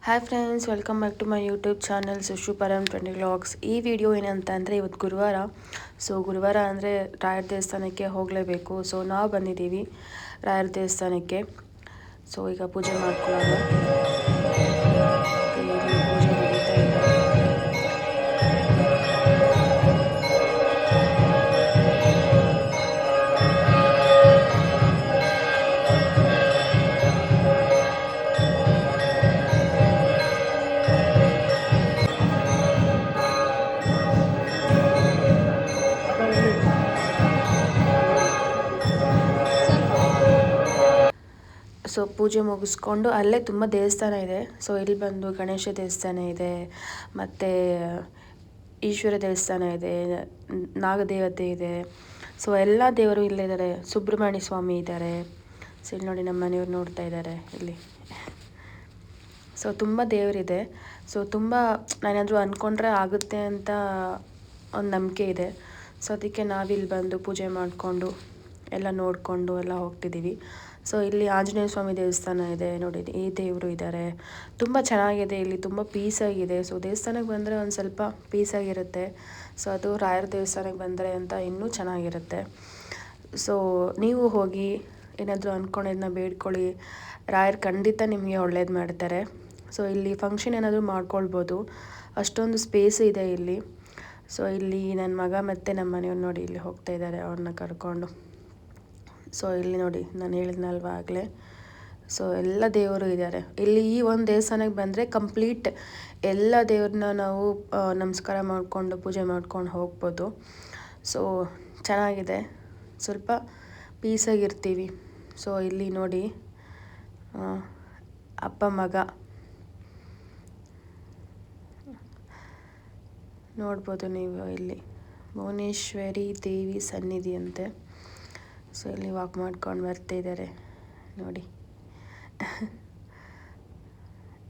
Hi friends, welcome back to my YouTube channel Sushu Param 20 vlogs. ಈ video ಏನಂತ ಅಂದರೆ ಇವತ್ತು ಗುರುವಾರ. ಗುರುವಾರ ಅಂದರೆ ರಾಯರ ದೇವಸ್ಥಾನಕ್ಕೆ ಹೋಗಲೇಬೇಕು. ನಾವು ಬಂದಿದ್ದೀವಿ ರಾಯರ ದೇವಸ್ಥಾನಕ್ಕೆ. ಈಗ ಪೂಜೆ ಮಾಡ್ಕೊಳ್ಳೋಣ. ಇಲ್ಲಿ ಪೂಜೆ ನಡೀತಾ ಇದೆ. ಪೂಜೆ ಮುಗಿಸ್ಕೊಂಡು ಅಲ್ಲೇ ತುಂಬ ದೇವಸ್ಥಾನ ಇದೆ. ಇಲ್ಲಿ ಬಂದು ಗಣೇಶ ದೇವಸ್ಥಾನ ಇದೆ, ಮತ್ತು ಈಶ್ವರ ದೇವಸ್ಥಾನ ಇದೆ, ನಾಗದೇವತೆ ಇದೆ. ಎಲ್ಲ ದೇವರು ಇಲ್ಲೇ ಇದ್ದಾರೆ. ಸುಬ್ರಹ್ಮಣ್ಯ ಸ್ವಾಮಿ ಇದ್ದಾರೆ. ಇಲ್ಲಿ ನೋಡಿ, ನಮ್ಮ ಮನೆಯವ್ರು ನೋಡ್ತಾ ಇದ್ದಾರೆ ಇಲ್ಲಿ. ತುಂಬ ದೇವರಿದೆ. ತುಂಬ ನಾನೇನಾದರೂ ಅಂದ್ಕೊಂಡ್ರೆ ಆಗುತ್ತೆ ಅಂತ ಒಂದು ನಂಬಿಕೆ ಇದೆ. ಅದಕ್ಕೆ ನಾವಿಲ್ಲಿ ಬಂದು ಪೂಜೆ ಮಾಡಿಕೊಂಡು ಎಲ್ಲ ನೋಡಿಕೊಂಡು ಎಲ್ಲ ಹೋಗ್ತಿದ್ದೀವಿ. ಇಲ್ಲಿ ಆಂಜನೇಯ ಸ್ವಾಮಿ ದೇವಸ್ಥಾನ ಇದೆ ನೋಡಿ. ಈ ದೇವರು ಇದ್ದಾರೆ. ತುಂಬ ಚೆನ್ನಾಗಿದೆ. ಇಲ್ಲಿ ತುಂಬ ಪೀಸಾಗಿದೆ. ದೇವಸ್ಥಾನಕ್ಕೆ ಬಂದರೆ ಒಂದು ಸ್ವಲ್ಪ ಪೀಸಾಗಿರುತ್ತೆ. ಅದು ರಾಯರ ದೇವಸ್ಥಾನಕ್ಕೆ ಬಂದರೆ ಅಂತ ಇನ್ನೂ ಚೆನ್ನಾಗಿರುತ್ತೆ. ನೀವು ಹೋಗಿ ಏನಾದರೂ ಅಂದ್ಕೊಂಡಿದ್ದನ್ನ ಬೇಡ್ಕೊಳ್ಳಿ. ರಾಯರು ಖಂಡಿತ ನಿಮಗೆ ಒಳ್ಳೇದು ಮಾಡ್ತಾರೆ. ಇಲ್ಲಿ ಫಂಕ್ಷನ್ ಏನಾದರೂ ಮಾಡ್ಕೊಳ್ಬೋದು. ಅಷ್ಟೊಂದು ಸ್ಪೇಸ್ ಇದೆ ಇಲ್ಲಿ. ಇಲ್ಲಿ ನನ್ನ ಮಗ ಮತ್ತು ನಮ್ಮ ಮನೆಯವ್ರು ನೋಡಿ ಇಲ್ಲಿ ಹೋಗ್ತಾ ಇದ್ದಾರೆ ಅವ್ರನ್ನ ಕರ್ಕೊಂಡು. ಇಲ್ಲಿ ನೋಡಿ, ನಾನು ಹೇಳಿದ್ನಲ್ವ ಆಗಲೇ. ಎಲ್ಲ ದೇವರು ಇದ್ದಾರೆ ಇಲ್ಲಿ. ಈ ಒಂದು ದೇವಸ್ಥಾನಕ್ಕೆ ಬಂದರೆ ಕಂಪ್ಲೀಟ್ ಎಲ್ಲ ದೇವ್ರನ್ನ ನಾವು ನಮಸ್ಕಾರ ಮಾಡಿಕೊಂಡು ಪೂಜೆ ಮಾಡ್ಕೊಂಡು ಹೋಗ್ಬೋದು. ಚೆನ್ನಾಗಿದೆ. ಸ್ವಲ್ಪ ಪೀಸಾಗಿರ್ತೀವಿ. ಇಲ್ಲಿ ನೋಡಿ, ಅಪ್ಪ ಮಗ ನೋಡ್ಬೋದು ನೀವು. ಇಲ್ಲಿ ಭುವನೇಶ್ವರಿ ದೇವಿ ಸನ್ನಿಧಿ ಅಂತೆ. ಇಲ್ಲಿ ವಾಕ್ ಮಾಡ್ಕೊಂಡು ಬರ್ತಿದ್ದಾರೆ ನೋಡಿ.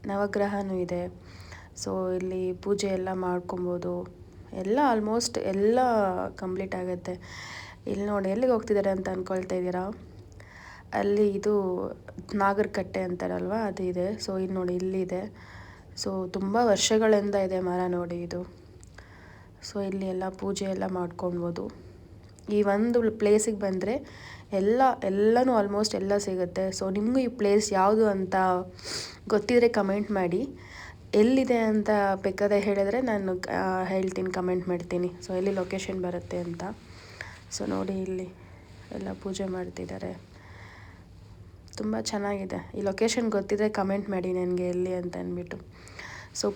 ನವಗ್ರಹನೂ ಇದೆ. ಇಲ್ಲಿ ಪೂಜೆ ಎಲ್ಲ ಮಾಡ್ಕೊಬೋದು. ಎಲ್ಲ ಆಲ್ಮೋಸ್ಟ್ ಎಲ್ಲ ಕಂಪ್ಲೀಟ್ ಆಗುತ್ತೆ. ಇಲ್ಲಿ ನೋಡಿ, ಎಲ್ಲಿಗೆ ಹೋಗ್ತಿದ್ದಾರೆ ಅಂತ ಅಂದ್ಕೊಳ್ತಾ ಇದ್ದೀರಾ? ಅಲ್ಲಿ ಇದು ನಾಗರಕಟ್ಟೆ ಅಂತಾರಲ್ವ, ಅದು ಇದೆ. ಇಲ್ಲಿ ನೋಡಿ, ಇಲ್ಲಿದೆ. ತುಂಬ ವರ್ಷಗಳಿಂದ ಇದೆ ಮರ ನೋಡಿ ಇದು. ಇಲ್ಲಿ ಎಲ್ಲ ಪೂಜೆ ಎಲ್ಲ ಮಾಡ್ಕೊಳ್ಬೋದು. ಈ ಒಂದು ಪ್ಲೇಸಿಗೆ ಬಂದರೆ ಎಲ್ಲನೂ ಆಲ್ಮೋಸ್ಟ್ ಎಲ್ಲ ಸಿಗುತ್ತೆ. ನಿಮಗೂ ಈ ಪ್ಲೇಸ್ ಯಾವುದು ಅಂತ ಗೊತ್ತಿದ್ರೆ ಕಮೆಂಟ್ ಮಾಡಿ. ಎಲ್ಲಿದೆ ಅಂತ ಬೇಕಾದ್ರೆ ಹೇಳಿದ್ರೆ ನಾನು ಹೇಳ್ತೀನಿ, ಕಮೆಂಟ್ ಮಾಡ್ತೀನಿ ಎಲ್ಲಿ ಲೊಕೇಶನ್ ಬರುತ್ತೆ ಅಂತ. ನೋಡಿ, ಇಲ್ಲಿ ಎಲ್ಲ ಪೂಜೆ ಮಾಡ್ತಿದ್ದಾರೆ. ತುಂಬ ಚೆನ್ನಾಗಿದೆ. ಈ ಲೊಕೇಶನ್ ಗೊತ್ತಿದ್ರೆ ಕಮೆಂಟ್ ಮಾಡಿ ನನಗೆ ಎಲ್ಲಿ ಅಂತ ಅಂದ್ಬಿಟ್ಟು.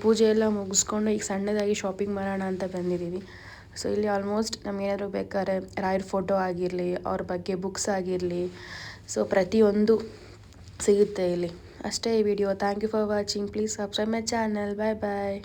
ಪೂಜೆ ಎಲ್ಲ ಮುಗಿಸ್ಕೊಂಡು ಈಗ ಸಣ್ಣದಾಗಿ ಶಾಪಿಂಗ್ ಮಾಡೋಣ ಅಂತ ಬಂದಿದ್ದೀವಿ. ಇಲ್ಲಿ ಆಲ್ಮೋಸ್ಟ್ ನಮಗೇನಾದರೂ ಬೇಕಾದ್ರೆ ರಾಯರ ಫೋಟೋ ಆಗಿರಲಿ, ಅವ್ರ ಬಗ್ಗೆ ಬುಕ್ಸ್ ಆಗಿರಲಿ, ಪ್ರತಿಯೊಂದು ಸಿಗುತ್ತೆ ಇಲ್ಲಿ. ಅಷ್ಟೇ ಈ video. Thank you for watching. Please subscribe my channel. Bye bye.